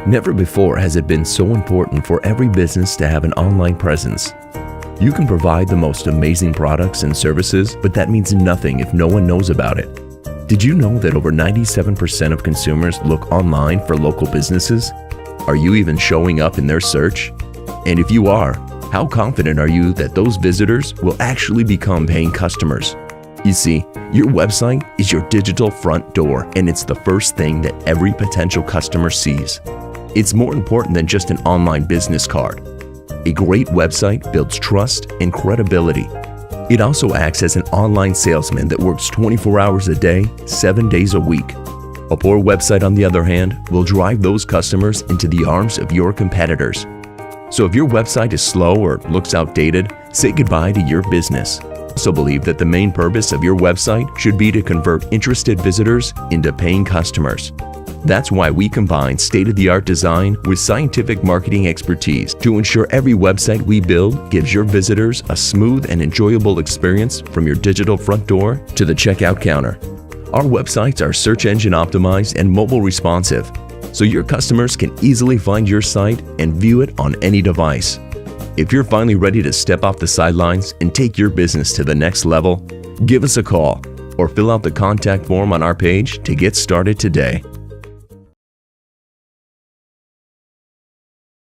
Never before has it been so important for every business to have an online presence. You can provide the most amazing products and services, but that means nothing if no one knows about it. Did you know that over 97% of consumers look online for local businesses? Are you even showing up in their search? And if you are, how confident are you that those visitors will actually become paying customers? You see, your website is your digital front door, and it's the first thing that every potential customer sees. It's more important than just an online business card. A great website builds trust and credibility. It also acts as an online salesman that works 24 hours a day, 7 days a week. A poor website, on the other hand, will drive those customers into the arms of your competitors. So if your website is slow or looks outdated, say goodbye to your business. I also believe that the main purpose of your website should be to convert interested visitors into paying customers. That's why we combine state-of-the-art design with scientific marketing expertise to ensure every website we build gives your visitors a smooth and enjoyable experience from your digital front door to the checkout counter. Our websites are search engine optimized and mobile responsive, so your customers can easily find your site and view it on any device. If you're finally ready to step off the sidelines and take your business to the next level, give us a call or fill out the contact form on our page to get started today.